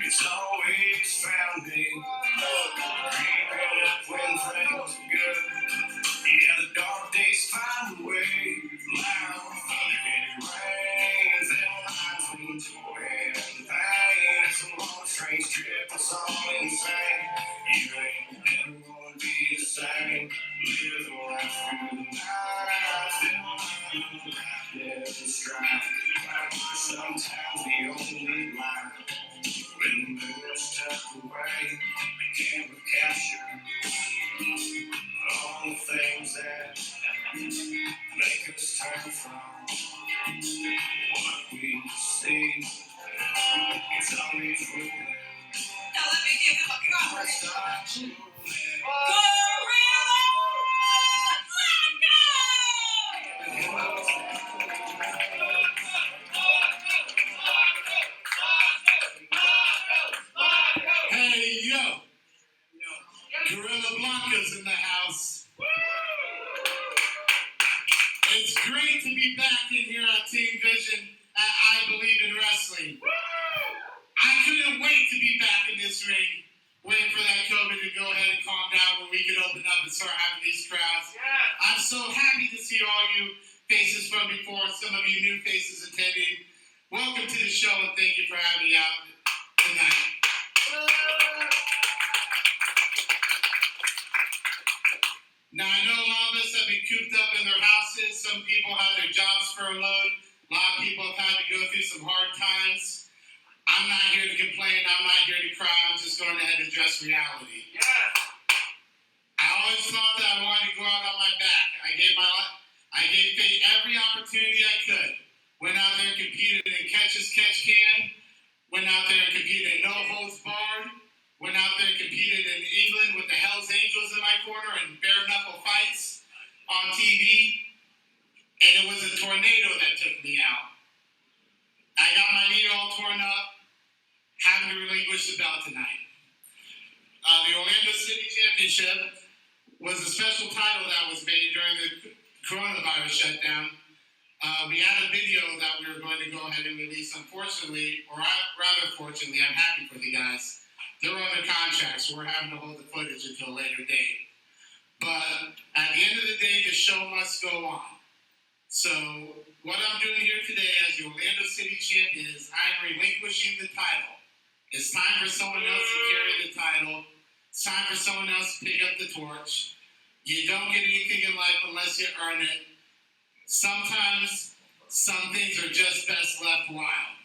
It's always found me creeping up when things are good. Yeah, the dark days find a way. Loud thunder and it rains, and lines lean to wind and pain. It's a long, strange trip, it's all insane. You ain't never gonna be the same. Living right through the night, still living life, never strive. Sometimes the only line when the birds tucked away, they can't recapture all the things that make us turn from what we see. It's always ruling. Now let me give him a proper start. Hey, yo. Gorilla Blanca's in the house. It's great to be back in here on Team Vision at I Believe in Wrestling. I couldn't wait to be back in this ring, waiting for that COVID to go ahead and calm down when we could open up and start having these crowds. I'm so happy to see all you faces from before and some of you new faces attending. Welcome to the show and thank you for having me out tonight. Now, I know a lot of us have been cooped up in their houses. Some people have their jobs furloughed. A lot of people have had to go through some hard times. I'm not here to complain. I'm not here to cry. I'm just going ahead and address reality. I always thought that I wanted to go out on my back. I gave fate every opportunity I could. Went out there and competed in Catch as Catch Can. Went out there and competed in No Holds Barred. Went out there and competed in England with the Hells Angels in my corner and bare knuckle fights on TV. And it was a tornado that took me out. I got my knee all torn up, having to relinquish the belt tonight. The Orlando City Championship was a special title that was made during the coronavirus shutdown. We had a video that we were going to go ahead and release. Unfortunately, or rather fortunately, I'm happy for the guys. They're under contract, so we're having to hold the footage until a later date. But at the end of the day, the show must go on. So what I'm doing here today as the Orlando City Champion is I'm relinquishing the title. It's time for someone else to carry the title. It's time for someone else to pick up the torch. You don't get anything in life unless you earn it. Sometimes some things are just best left wild.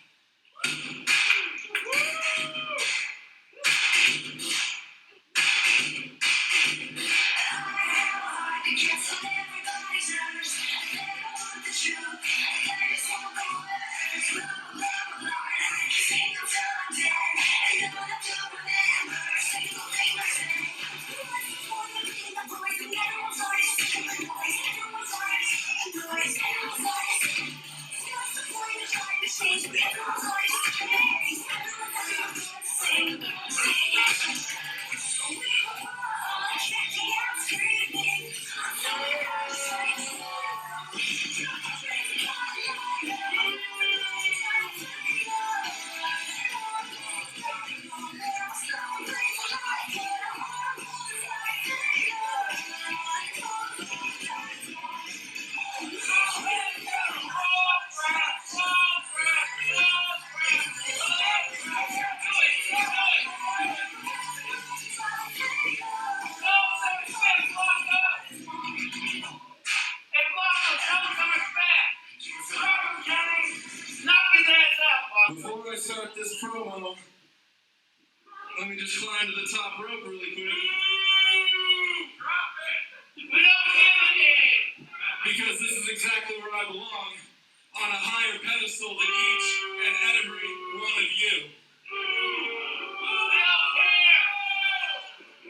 Before I start this promo, let me just climb to the top rope really quick. Because this is exactly where I belong, on a higher pedestal than each and every one of you.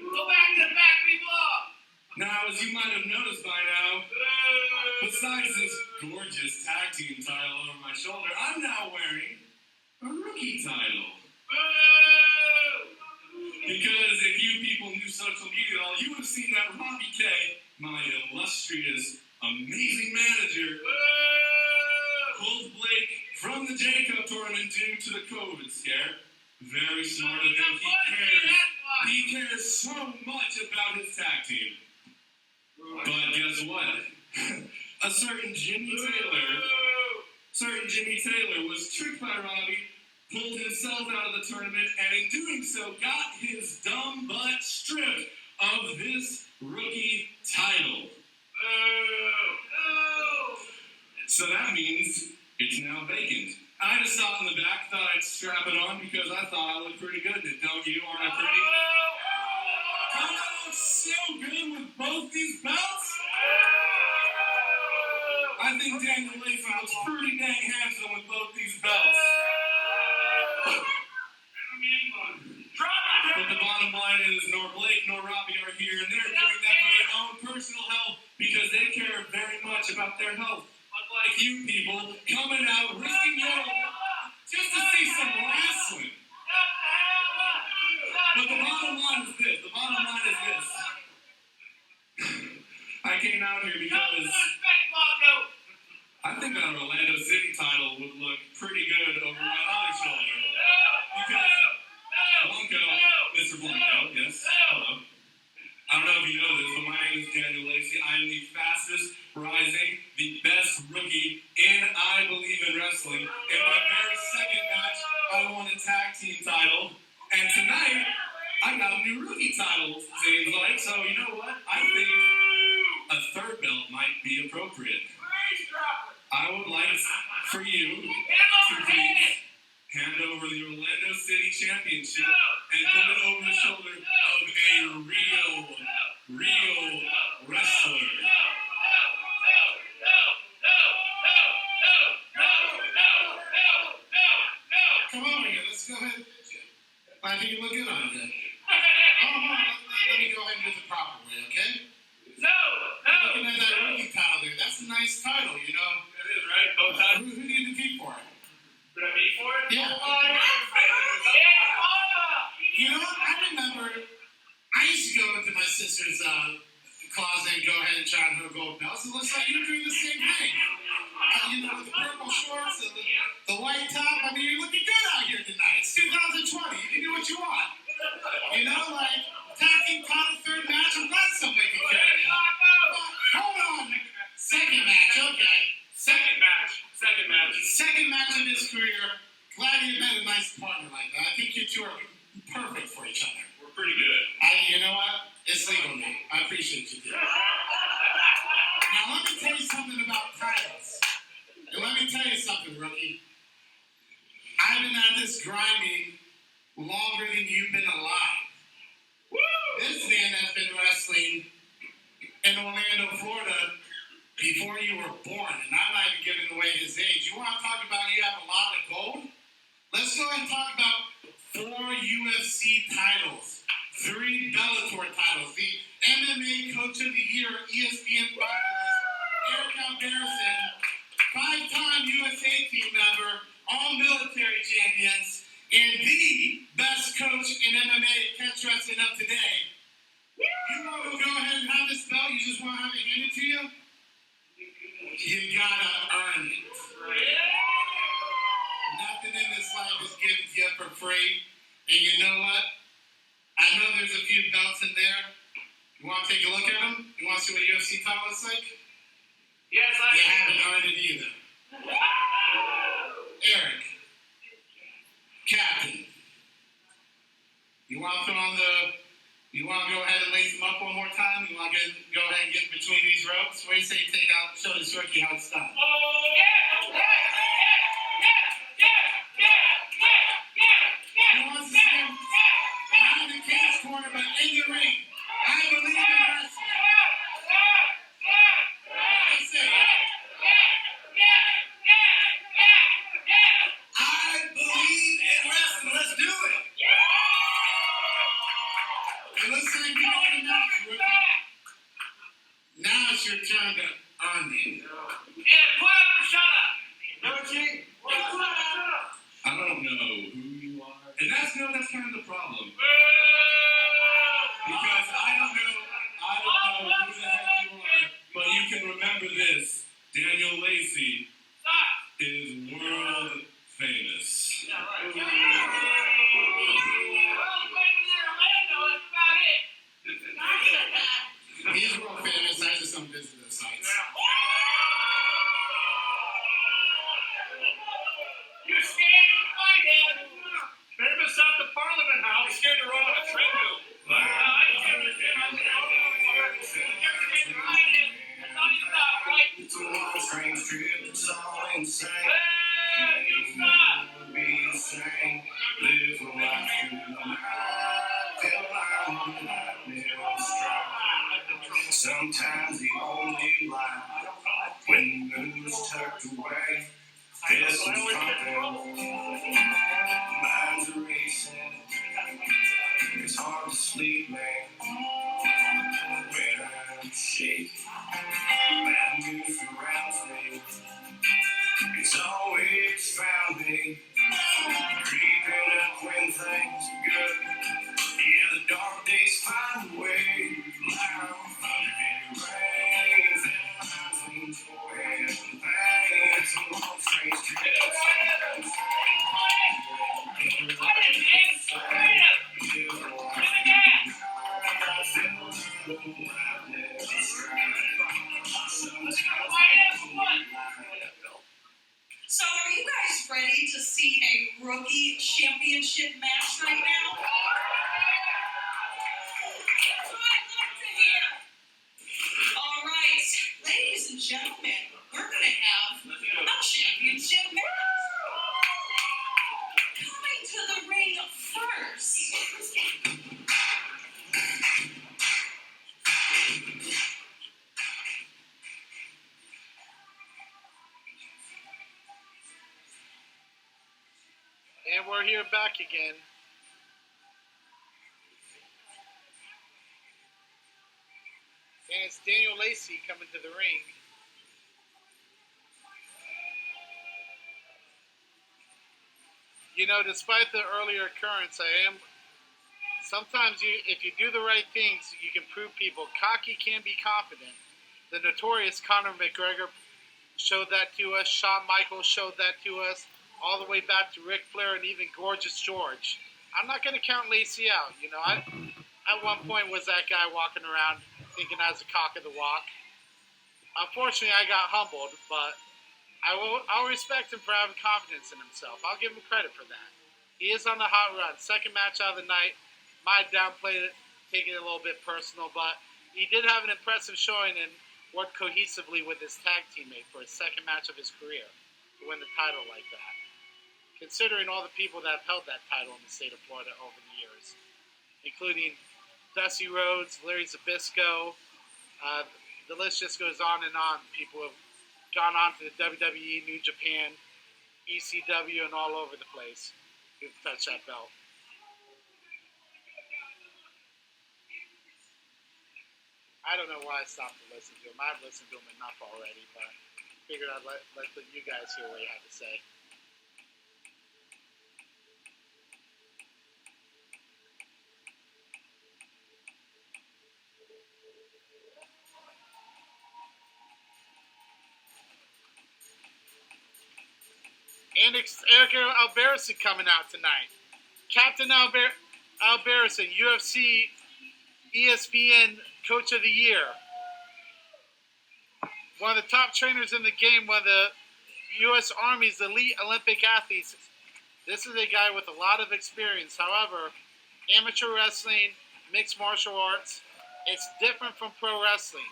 Go back to the back we belong. Now, as you might have noticed by now, besides this gorgeous tag team title over my shoulder, I'm now wearing a rookie title. Because if you people knew social media at all, you would have seen that Robbie K, my illustrious, amazing here pulled Blake from the J Cup tournament due to the COVID scare. Very smart of him. He cares so much about his tag team. But guess what? A certain Jimmy Taylor was tricked by Robbie, pulled himself out of the tournament, and in doing so got his dumb butt stripped of this rookie title. So that means it's now vacant. I just saw it in the back, thought I'd strap it on because I thought I looked pretty good in it. Don't you? Aren't I pretty? Don't I look so good with both these belts? I think Daniel Lacy looks pretty dang handsome with both these belts. But the bottom line is, nor Blake nor Robbie are here, and they're doing that for their own personal health because they care very much about their health. Unlike you people coming out, risking your life just to see some wrestling. But the bottom line is this. I came out here because I think that Orlando City title would look pretty good over my other shoulder. Because Blanco, Mr. Blanco, yes, hello. I don't know if you know this, but my name is Daniel Lacy. I am the fastest rising, the best rookie in I Believe in Wrestling. In my very second match, I won a tag team title. And tonight, I got a new rookie title, seems like. So you know what? I think a third belt might be appropriate. I would like for you to please hand over the Orlando City Championship and put it over the shoulder of a real wrestler. Come on here, let's go ahead. I think you look good on it. Let me go ahead and do it the proper way, okay? Looking at that rookie title there, that's a nice title, you know. It is, right? Both times. Who do you compete for it? Did I compete for it? Yeah. You know what? I remember I used to go into my sister's closet and go ahead and try on her gold belts. It looks like you're doing the same thing. You know, with the purple shorts and the white top. I mean, you're looking good out here tonight. It's 2020. You can do what you want. You know, like attacking title third match. I'm glad somebody can carry it. Hold on. Second match, okay. Second match of his career. Glad you met a nice partner like that. I think you two are perfect for each other. We're pretty good. You know what? It's legal now. I appreciate you, dude. Now, let me tell you something about titles. And let me tell you something, rookie. I've been at this grinding longer than you've been alive. Woo! This man has been wrestling in Orlando, Florida before you were born. And I'm not even giving away his age. You want to talk about you have a lot of gold? Let's go ahead and talk about 4 UFC titles, 3 Bellator titles, the MMA Coach of the Year, ESPN finalist, Albarracin, 5-time USA team member, all military champions, and the best coach in MMA catch wrestling of today. You want to go ahead and have this belt? You just want to have it handed to you? You gotta earn it. Nothing in this life is given to you for free. And you know what? I know there's a few belts in there. You want to take a look at them? You want to see what UFC title looks like? Yes, I You haven't earned it either. Eric. Captain. You want to go ahead and lace them up one more time? You want to go ahead and get between these ropes? What do you say you take out, show this rookie how it's done? He wants to stand behind the cage corner, but in the ring. I believe in wrestling. That's it. I believe in wrestling. Let's do it. It looks like you know the match, rookie. Now it's your turn to earn it. Yeah, put up or shut up. No, Chief. I don't know who you are. And that's kind of the problem. Because I don't know who the heck you are. But you can remember this. Daniel Lacy is world famous. Yeah, right. He's world famous. I just don't visit the sites. You stand in my head. Famous at the Parliament House. You scared to run on a treadmill. It's a long, strange trip. It's all insane. Be insane. Live a life to the night. Till I'm lightning strike. Sometimes the only light when the moon's tucked away. Pistons pumping. Minds are racing. It's hard to sleep, man. When I'm shaking, bad news surrounds me. It's always found me. Creeping up when things are good. Yeah, the dark days find a way. Loud thunder and rain. Then lines and pain. It's a long, strange trip. So are you guys ready to see a rookie championship match right now? That's what I'd love to hear. All right, ladies and gentlemen, we're going to have a championship match. Coming to the ring first. And we're here back again. And it's Daniel Lacy coming to the ring. You know, despite the earlier occurrence, sometimes if you do the right things, you can prove people. Cocky can be confident. The notorious Conor McGregor showed that to us. Shawn Michaels showed that to us. All the way back to Ric Flair and even Gorgeous George. I'm not going to count Lacy out. You know, I at one point was that guy walking around thinking I was the cock of the walk. Unfortunately, I got humbled, but I'll respect him for having confidence in himself. I'll give him credit for that. He is on the hot run. Second match out of the night. Might downplay it, taking it a little bit personal, but he did have an impressive showing and worked cohesively with his tag teammate for his second match of his career to win the title like that. Considering all the people that have held that title in the state of Florida over the years, including Dusty Rhodes, Larry Zbyszko, the list just goes on and on. People have gone on to the WWE, New Japan, ECW, and all over the place who've touched that belt. I don't know why I stopped to listen to him. I've listened to him enough already, but figured I'd let you guys hear what he had to say. And Eric Albarracin coming out tonight. Captain Albarracin, UFC, ESPN Coach of the Year. One of the top trainers in the game, one of the U.S. Army's elite Olympic athletes. This is a guy with a lot of experience. However, amateur wrestling, mixed martial arts, it's different from pro wrestling.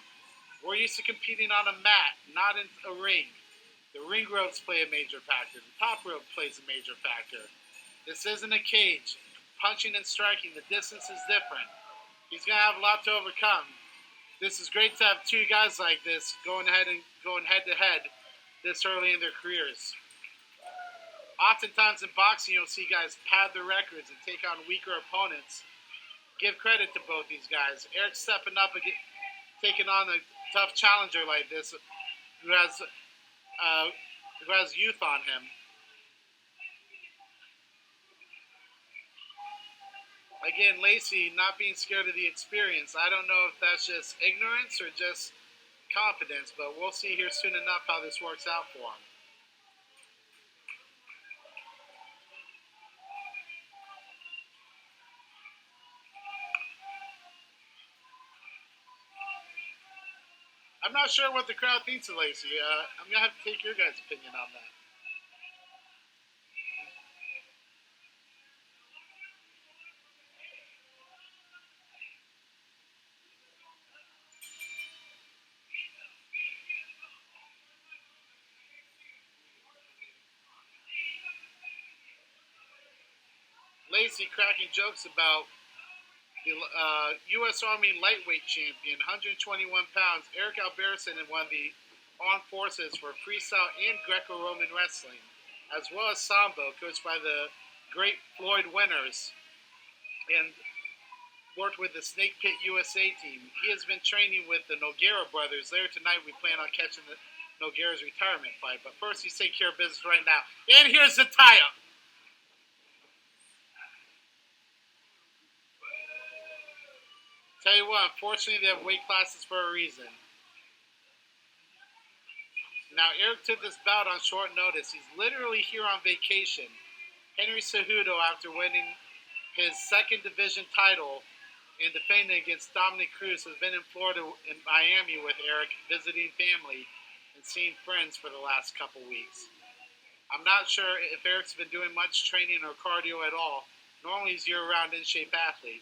We're used to competing on a mat, not in a ring. The ring ropes play a major factor. The top rope plays a major factor. This isn't a cage. Punching and striking, the distance is different. He's going to have a lot to overcome. This is great to have two guys like this going head to head this early in their careers. Oftentimes in boxing, you'll see guys pad their records and take on weaker opponents. Give credit to both these guys. Eric's stepping up and taking on a tough challenger like this who has youth on him. Again, Lacy not being scared of the experience. I don't know if that's just ignorance or just confidence, but we'll see here soon enough how this works out for him. I'm not sure what the crowd thinks of Lacy. I'm going to have to take your guys' opinion on that. Lacy cracking jokes about the U.S. Army lightweight champion, 121 pounds, Eric Albarracin, and won the armed forces for freestyle and Greco-Roman wrestling, as well as Sambo, coached by the great Floyd Winters, and worked with the Snake Pit USA team. He has been training with the Nogueira brothers. Later tonight, we plan on catching the Nogueira's retirement fight. But first, he's taking care of business right now. And here's the tie-up. Tell you what, unfortunately, they have weight classes for a reason. Now, Eric took this bout on short notice. He's literally here on vacation. Henry Cejudo, after winning his second division title and defending against Dominic Cruz, has been in Florida, in Miami with Eric, visiting family and seeing friends for the last couple weeks. I'm not sure if Eric's been doing much training or cardio at all. Normally, he's year-round in-shape athlete.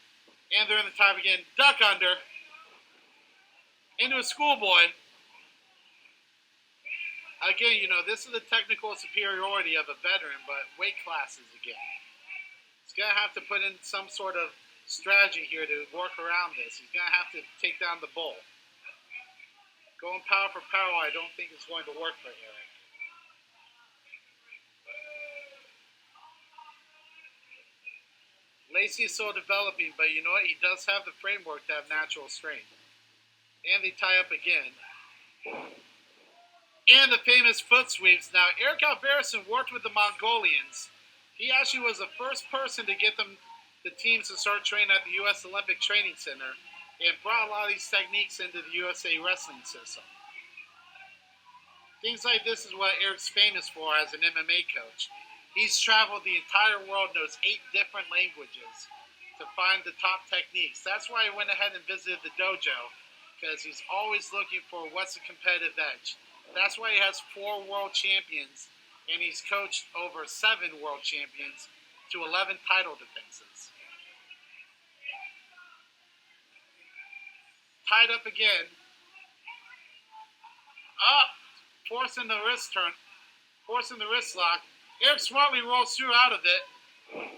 And they're in the time again. Duck under. Into a schoolboy. Again, you know, this is the technical superiority of a veteran, but weight classes again. He's going to have to put in some sort of strategy here to work around this. He's going to have to take down the bull. Going power for power, I don't think it's going to work for Eric. Lacy is still developing, but you know what? He does have the framework to have natural strength. And they tie up again. And the famous foot sweeps. Now, Eric Alberson worked with the Mongolians. He actually was the first person to get the teams to start training at the U.S. Olympic Training Center and brought a lot of these techniques into the USA wrestling system. Things like this is what Eric's famous for as an MMA coach. He's traveled the entire world, knows 8 different languages to find the top techniques. That's why he went ahead and visited the dojo, because he's always looking for what's the competitive edge. That's why he has 4 world champions, and he's coached over 7 world champions to 11 title defenses. Tied up again. Up, forcing the wrist turn, forcing the wrist lock. Eric smartly rolls through out of it.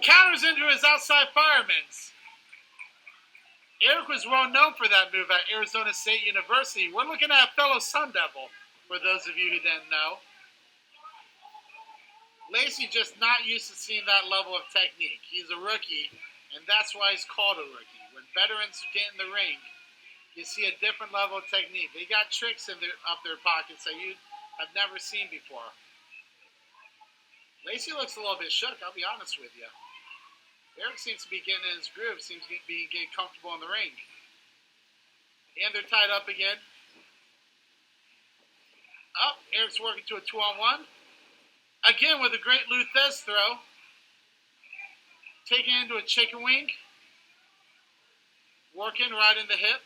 Counters into his outside fireman's. Eric was well known for that move at Arizona State University. We're looking at a fellow Sun Devil, for those of you who didn't know. Lacy just not used to seeing that level of technique. He's a rookie, and that's why he's called a rookie. When veterans get in the ring, you see a different level of technique. They got tricks up their pockets that you have never seen before. Lacy looks a little bit shook, I'll be honest with you. Eric seems to be getting in his groove, seems to be getting comfortable in the ring. And they're tied up again. Up, Eric's working to a 2-on-1. Again with a great Luthez throw. Taking into a chicken wing. Working right in the hip.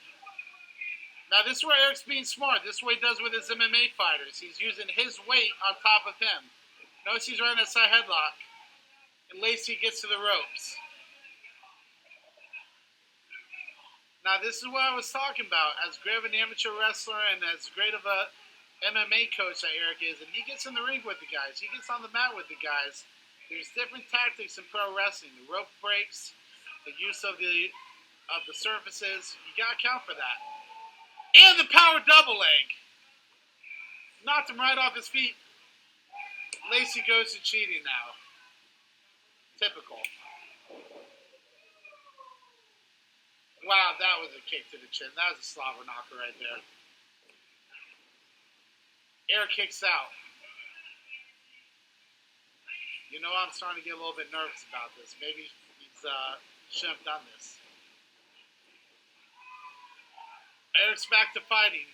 Now this is where Eric's being smart. This is what he does with his MMA fighters. He's using his weight on top of him. Notice he's running that side headlock. And Lacy gets to the ropes. Now this is what I was talking about. As great of an amateur wrestler and as great of a MMA coach that Eric is, and he gets in the ring with the guys. He gets on the mat with the guys. There's different tactics in pro wrestling. The rope breaks, the use of the surfaces. You gotta account for that. And the power double leg. Knocked him right off his feet. Lacy goes to cheating now. Typical. Wow, that was a kick to the chin. That was a slobber knocker right there. Eric kicks out. You know, I'm starting to get a little bit nervous about this. Maybe he's shouldn't have done this. Eric's back to fighting.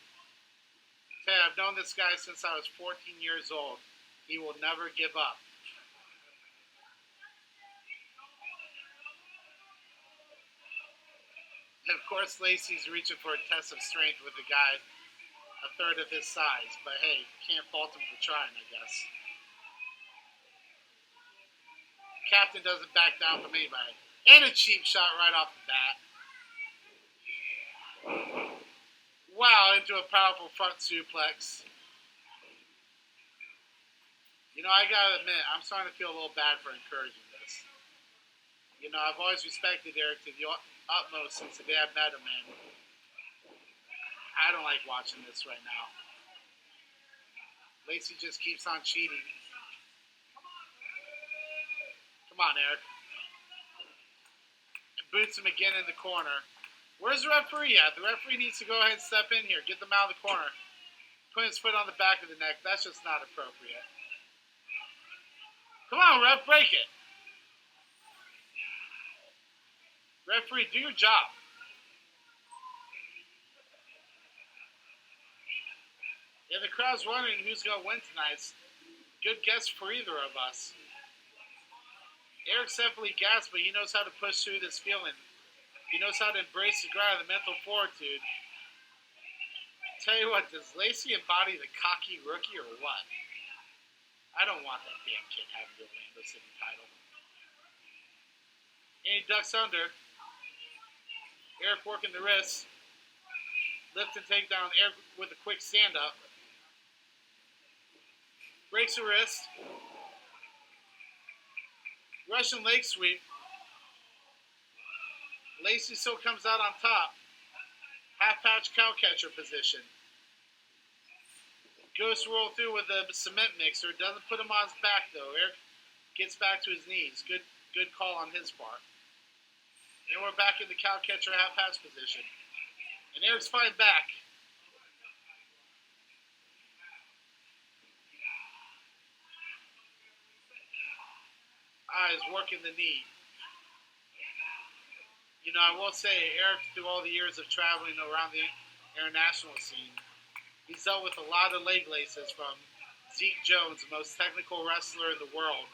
Okay, I've known this guy since I was 14 years old. He will never give up. And of course, Lacy's reaching for a test of strength with a guy a third of his size. But hey, can't fault him for trying, I guess. Captain doesn't back down from anybody. And a cheap shot right off the bat. Wow, into a powerful front suplex. You know, I gotta admit, I'm starting to feel a little bad for encouraging this. You know, I've always respected Eric to the utmost since the day I met him, and I don't like watching this right now. Lacy just keeps on cheating. Come on, Eric. And boots him again in the corner. Where's the referee at? The referee needs to go ahead and step in here. Get them out of the corner. Put his foot on the back of the neck. That's just not appropriate. Come on, ref, break it. Referee, do your job. Yeah, the crowd's wondering who's going to win tonight. Good guess for either of us. Eric's definitely gassed, but he knows how to push through this feeling. He knows how to embrace the grind, the mental fortitude. Tell you what, does Lacy embody the cocky rookie or what? I don't want that damn kid having the Orlando City title. And he ducks under. Eric working the wrist. Lift and take down Eric with a quick stand-up. Breaks the wrist. Russian leg sweep. Lacy still comes out on top. Half-patch cow catcher position. Goes to roll through with a cement mixer. Doesn't put him on his back, though. Eric gets back to his knees. Good call on his part. And we're back in the cow catcher half-patch position. And Eric's fighting back. He's working the knee. You know, I will say, Eric, through all the years of traveling around the international scene, he's dealt with a lot of leg laces from Zeke Jones, the most technical wrestler in the world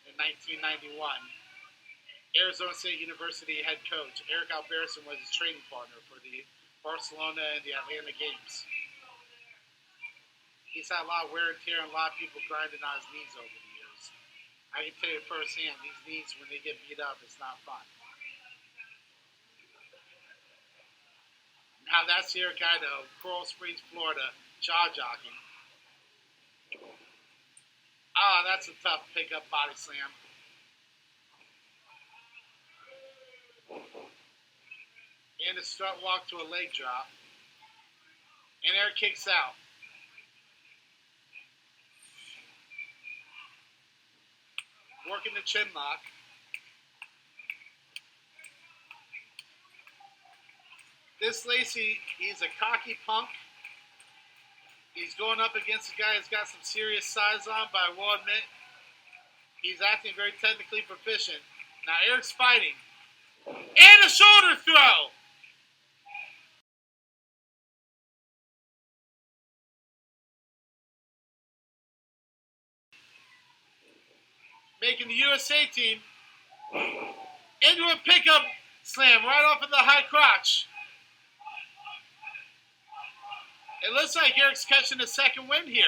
in 1991. Arizona State University head coach Eric Albarracin was his training partner for the Barcelona and the Atlanta Games. He's had a lot of wear and tear and a lot of people grinding on his knees over the years. I can tell you firsthand, these knees, when they get beat up, it's not fun. Now that's Eric Idaho, Coral Springs, Florida, jaw jockeying. That's a tough pickup body slam. And a strut walk to a leg drop. And Eric kicks out. Working the chin lock. This Lacy, he's a cocky punk. He's going up against a guy who's got some serious size on, but I will admit, he's acting very technically proficient. Now Eric's fighting. And a shoulder throw! Making the USA team into a pickup slam right off of the high crotch. It looks like Eric's catching a second win here.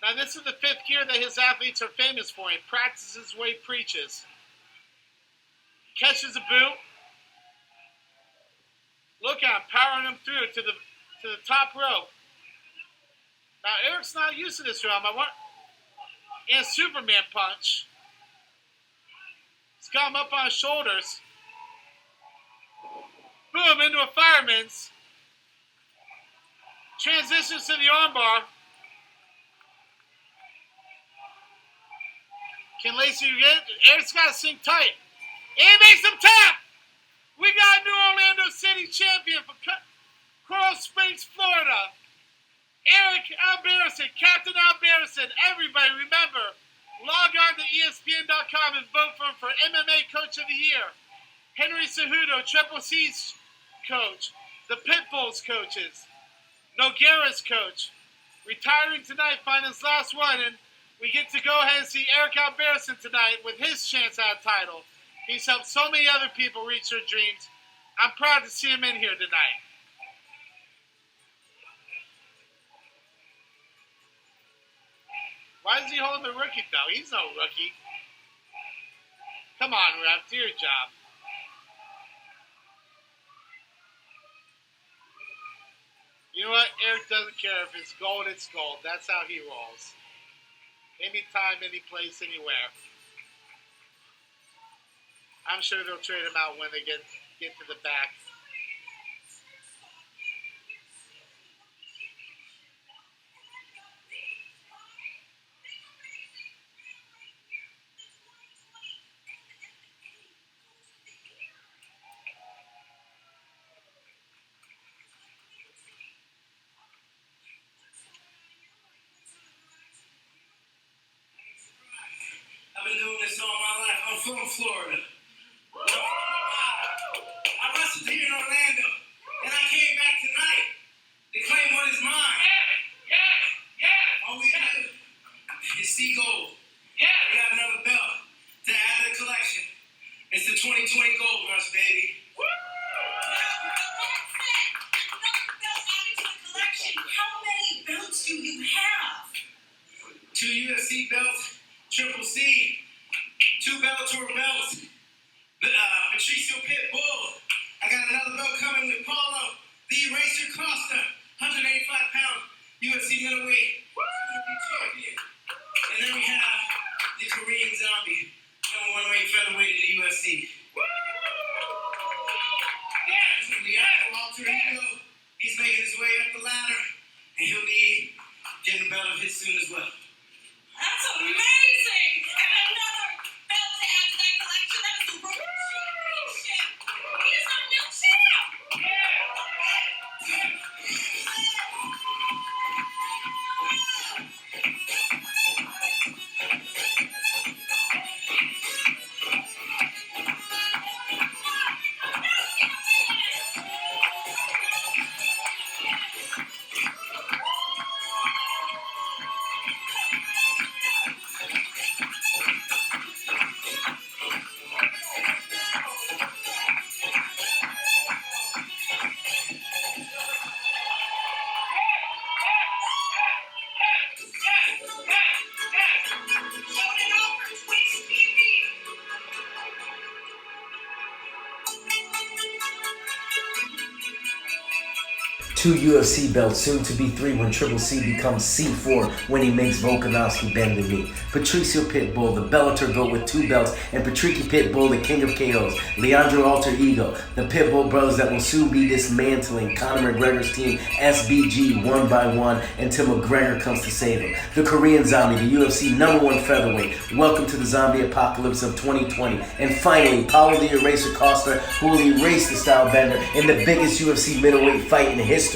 Now this is the fifth gear that his athletes are famous for. He practices what he preaches. He catches a boot. Look at him, powering him through to the top rope. Now Eric's not used to this realm. And Superman punch. He's got him up on his shoulders. Boom, into a fireman's. Transitions to the armbar. Can Lacy get it? Eric's got to sink tight. And he makes him tap. We got a new Orlando City champion for Coral Springs, Florida. Eric Albarracin, Captain Albarracin. Everybody remember, log on to ESPN.com and vote for him for MMA Coach of the Year. Henry Cejudo, Triple C's coach. The Pitbulls coaches. Nogueira's coach, retiring tonight, finding his last one, and we get to go ahead and see Eric Albarracin tonight with his chance at a title. He's helped so many other people reach their dreams. I'm proud to see him in here tonight. Why is he holding the rookie belt? He's no rookie. Come on, ref, do your job. You know what? Eric doesn't care. If it's gold, it's gold. That's how he rolls. Anytime, any place, anywhere. I'm sure they'll trade him out when they get to the back. I've been doing this all my life. I'm from Florida. I wrestled here in Orlando, and I came back tonight to claim what is mine. All we got is sea gold. We got another belt to add to the collection. It's the 2020 Gold Rush, baby. How many belts do you have? 2 UFC belts, Triple C, 2 Bellator belts, Patricio Pitbull. I got another belt coming with Paulo, the Eraser Costa, 185-pound UFC middleweight champion. And then we have the Korean Zombie, #1 weight featherweight in the UFC. Leandro Alter Ego, he's making his way up the ladder, and he'll be getting a belt of his soon as well. That's amazing! And another belt to add to that collection. That is the World Championship. He is our new champ! Two UFC belts, soon to be 3 when Triple C becomes C4 when he makes Volkanovski bend the knee. Patricio Pitbull, the Bellator GOAT with 2 belts, and Patricky Pitbull, the king of KOs. Leandro Alter Ego, the Pitbull brothers that will soon be dismantling Conor McGregor's team SBG one by one until McGregor comes to save him. The Korean Zombie, the UFC #1 featherweight. Welcome to the zombie apocalypse of 2020. And finally, Paulo the Eraser Costa, who will erase the style bender in the biggest UFC middleweight fight in history.